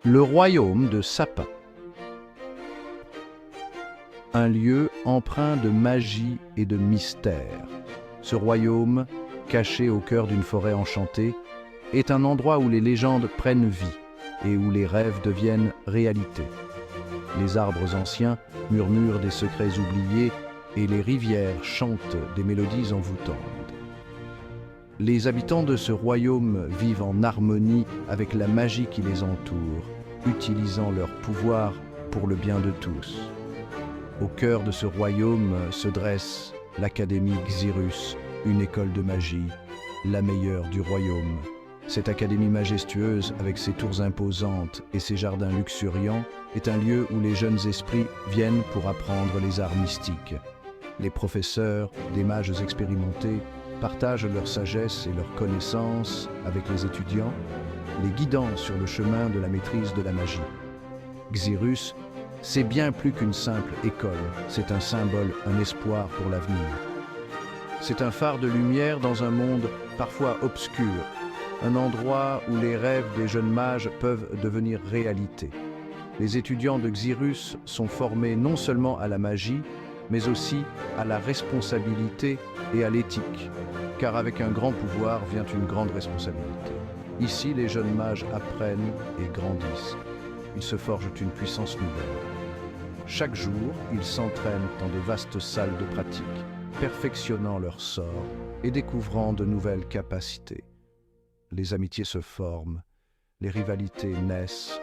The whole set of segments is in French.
Le royaume de Sapin. Un lieu empreint de magie et de mystère. Ce royaume, caché au cœur d'une forêt enchantée, est un endroit où les légendes prennent vie et où les rêves deviennent réalité. Les arbres anciens murmurent des secrets oubliés et les rivières chantent des mélodies envoûtantes. Les habitants de ce royaume vivent en harmonie avec la magie qui les entoure, utilisant leur pouvoir pour le bien de tous. Au cœur de ce royaume se dresse l'Académie Xyrus, une école de magie, la meilleure du royaume. Cette académie majestueuse, avec ses tours imposantes et ses jardins luxuriants, est un lieu où les jeunes esprits viennent pour apprendre les arts mystiques. Les professeurs, des mages expérimentés, partagent leur sagesse et leur connaissance avec les étudiants, les guidant sur le chemin de la maîtrise de la magie. Xyrus, c'est bien plus qu'une simple école, c'est un symbole, un espoir pour l'avenir. C'est un phare de lumière dans un monde parfois obscur, un endroit où les rêves des jeunes mages peuvent devenir réalité. Les étudiants de Xyrus sont formés non seulement à la magie, mais aussi à la responsabilité et à l'éthique, car avec un grand pouvoir vient une grande responsabilité. Ici, les jeunes mages apprennent et grandissent. Ils se forgent une puissance nouvelle. Chaque jour, ils s'entraînent dans de vastes salles de pratique, perfectionnant leur sort et découvrant de nouvelles capacités. Les amitiés se forment, les rivalités naissent,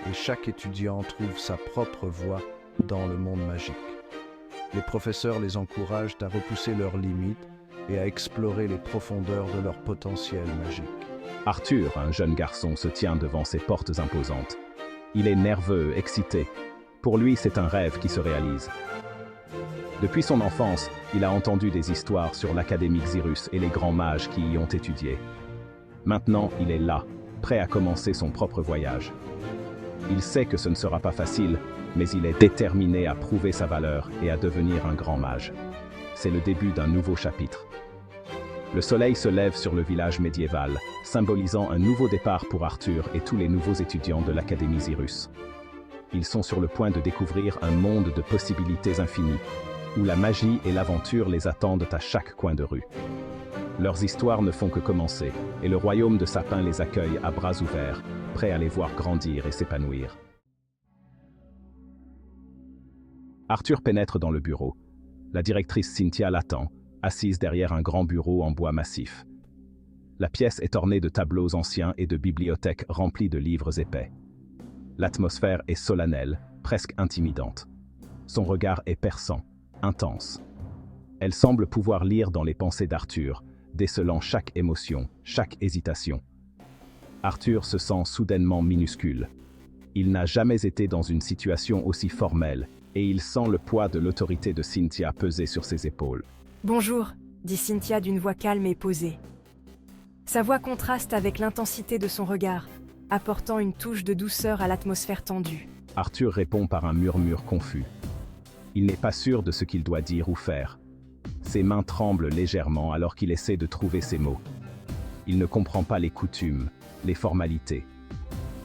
et chaque étudiant trouve sa propre voie dans le monde magique. Les professeurs les encouragent à repousser leurs limites et à explorer les profondeurs de leur potentiel magique. Arthur, un jeune garçon, se tient devant ces portes imposantes. Il est nerveux, excité. Pour lui, c'est un rêve qui se réalise. Depuis son enfance, il a entendu des histoires sur l'Académie Xyrus et les grands mages qui y ont étudié. Maintenant, il est là, prêt à commencer son propre voyage. Il sait que ce ne sera pas facile, mais il est déterminé à prouver sa valeur et à devenir un grand mage. C'est le début d'un nouveau chapitre. Le soleil se lève sur le village médiéval, symbolisant un nouveau départ pour Arthur et tous les nouveaux étudiants de l'Académie Xyrus. Ils sont sur le point de découvrir un monde de possibilités infinies, où la magie et l'aventure les attendent à chaque coin de rue. Leurs histoires ne font que commencer, et le royaume de Sapin les accueille à bras ouverts, prêt à les voir grandir et s'épanouir. Arthur pénètre dans le bureau. La directrice Cynthia l'attend, assise derrière un grand bureau en bois massif. La pièce est ornée de tableaux anciens et de bibliothèques remplies de livres épais. L'atmosphère est solennelle, presque intimidante. Son regard est perçant, intense. Elle semble pouvoir lire dans les pensées d'Arthur, décelant chaque émotion, chaque hésitation. Arthur se sent soudainement minuscule. Il n'a jamais été dans une situation aussi formelle, et il sent le poids de l'autorité de Cynthia peser sur ses épaules. « Bonjour », dit Cynthia d'une voix calme et posée. Sa voix contraste avec l'intensité de son regard, apportant une touche de douceur à l'atmosphère tendue. Arthur répond par un murmure confus. Il n'est pas sûr de ce qu'il doit dire ou faire. Ses mains tremblent légèrement alors qu'il essaie de trouver ses mots. Il ne comprend pas les coutumes, les formalités.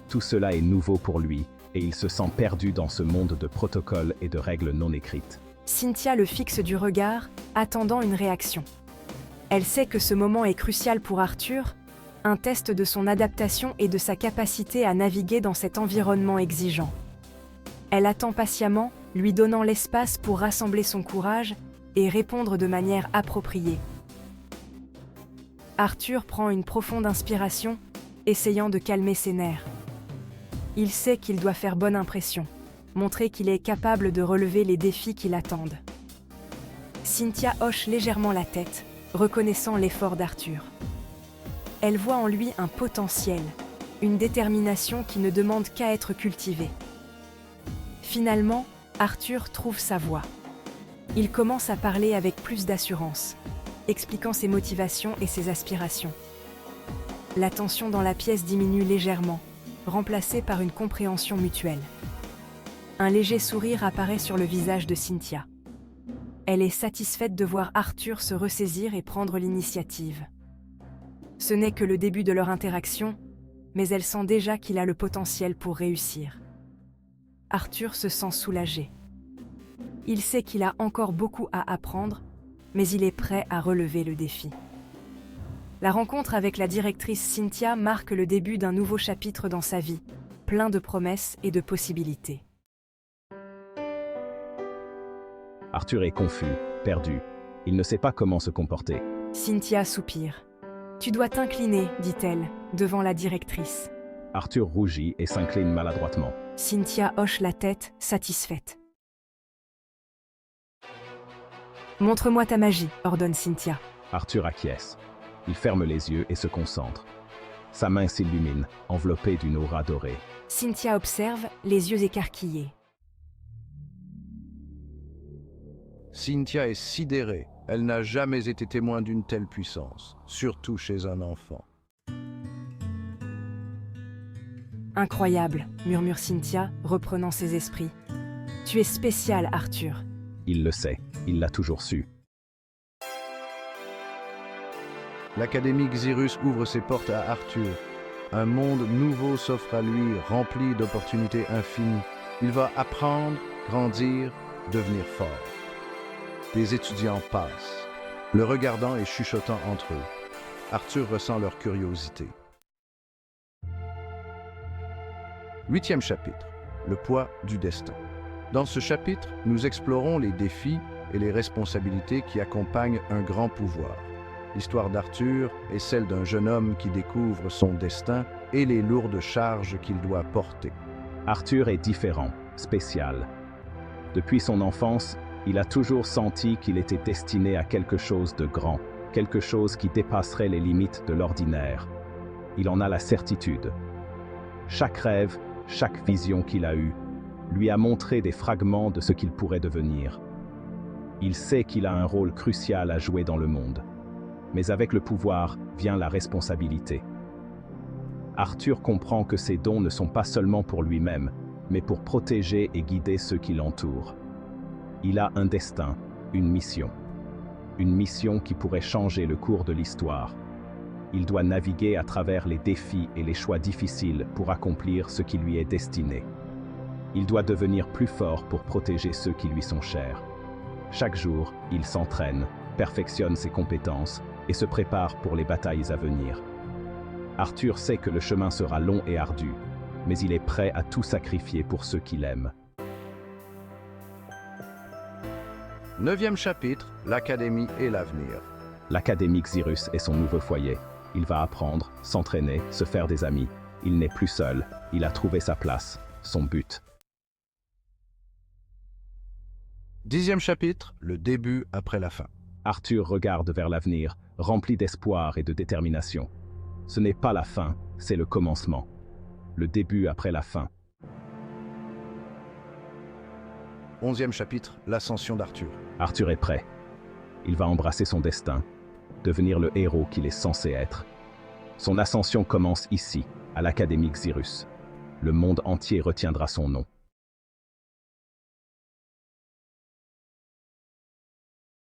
Tout cela est nouveau pour lui, et il se sent perdu dans ce monde de protocoles et de règles non écrites. Cynthia le fixe du regard, attendant une réaction. Elle sait que ce moment est crucial pour Arthur, un test de son adaptation et de sa capacité à naviguer dans cet environnement exigeant. Elle attend patiemment, lui donnant l'espace pour rassembler son courage et répondre de manière appropriée. Arthur prend une profonde inspiration, essayant de calmer ses nerfs. Il sait qu'il doit faire bonne impression, montrer qu'il est capable de relever les défis qui l'attendent. Cynthia hoche légèrement la tête, reconnaissant l'effort d'Arthur. Elle voit en lui un potentiel, une détermination qui ne demande qu'à être cultivée. Finalement, Arthur trouve sa voie. Il commence à parler avec plus d'assurance, expliquant ses motivations et ses aspirations. La tension dans la pièce diminue légèrement, remplacée par une compréhension mutuelle. Un léger sourire apparaît sur le visage de Cynthia. Elle est satisfaite de voir Arthur se ressaisir et prendre l'initiative. Ce n'est que le début de leur interaction, mais elle sent déjà qu'il a le potentiel pour réussir. Arthur se sent soulagé. Il sait qu'il a encore beaucoup à apprendre, mais il est prêt à relever le défi. La rencontre avec la directrice Cynthia marque le début d'un nouveau chapitre dans sa vie, plein de promesses et de possibilités. Arthur est confus, perdu. Il ne sait pas comment se comporter. Cynthia soupire. « Tu dois t'incliner, dit-elle, devant la directrice. » Arthur rougit et s'incline maladroitement. Cynthia hoche la tête, satisfaite. « Montre-moi ta magie, ordonne Cynthia. » Arthur acquiesce. Il ferme les yeux et se concentre. Sa main s'illumine, enveloppée d'une aura dorée. Cynthia observe, les yeux écarquillés. Cynthia est sidérée. Elle n'a jamais été témoin d'une telle puissance, surtout chez un enfant. Incroyable, murmure Cynthia, reprenant ses esprits. Tu es spécial, Arthur. Il le sait, il l'a toujours su. L'Académie Xyrus ouvre ses portes à Arthur. Un monde nouveau s'offre à lui, rempli d'opportunités infinies. Il va apprendre, grandir, devenir fort. Des étudiants passent, le regardant et chuchotant entre eux. Arthur ressent leur curiosité. 8e chapitre, le poids du destin. Dans ce chapitre, nous explorons les défis et les responsabilités qui accompagnent un grand pouvoir. L'histoire d'Arthur est celle d'un jeune homme qui découvre son destin et les lourdes charges qu'il doit porter. Arthur est différent, spécial. Depuis son enfance, il a toujours senti qu'il était destiné à quelque chose de grand, quelque chose qui dépasserait les limites de l'ordinaire. Il en a la certitude. Chaque rêve, chaque vision qu'il a eue, lui a montré des fragments de ce qu'il pourrait devenir. Il sait qu'il a un rôle crucial à jouer dans le monde. Mais avec le pouvoir vient la responsabilité. Arthur comprend que ses dons ne sont pas seulement pour lui-même, mais pour protéger et guider ceux qui l'entourent. Il a un destin, une mission qui pourrait changer le cours de l'histoire. Il doit naviguer à travers les défis et les choix difficiles pour accomplir ce qui lui est destiné. Il doit devenir plus fort pour protéger ceux qui lui sont chers. Chaque jour, il s'entraîne, perfectionne ses compétences et se prépare pour les batailles à venir. Arthur sait que le chemin sera long et ardu, mais il est prêt à tout sacrifier pour ceux qu'il aime. 9e chapitre, l'Académie et l'avenir. L'Académie Xyrus est son nouveau foyer. Il va apprendre, s'entraîner, se faire des amis. Il n'est plus seul, il a trouvé sa place, son but. 10e chapitre, le début après la fin. Arthur regarde vers l'avenir, rempli d'espoir et de détermination. Ce n'est pas la fin, c'est le commencement. Le début après la fin. 11e chapitre, l'ascension d'Arthur. Arthur est prêt. Il va embrasser son destin, devenir le héros qu'il est censé être. Son ascension commence ici, à l'Académie Xyrus. Le monde entier retiendra son nom.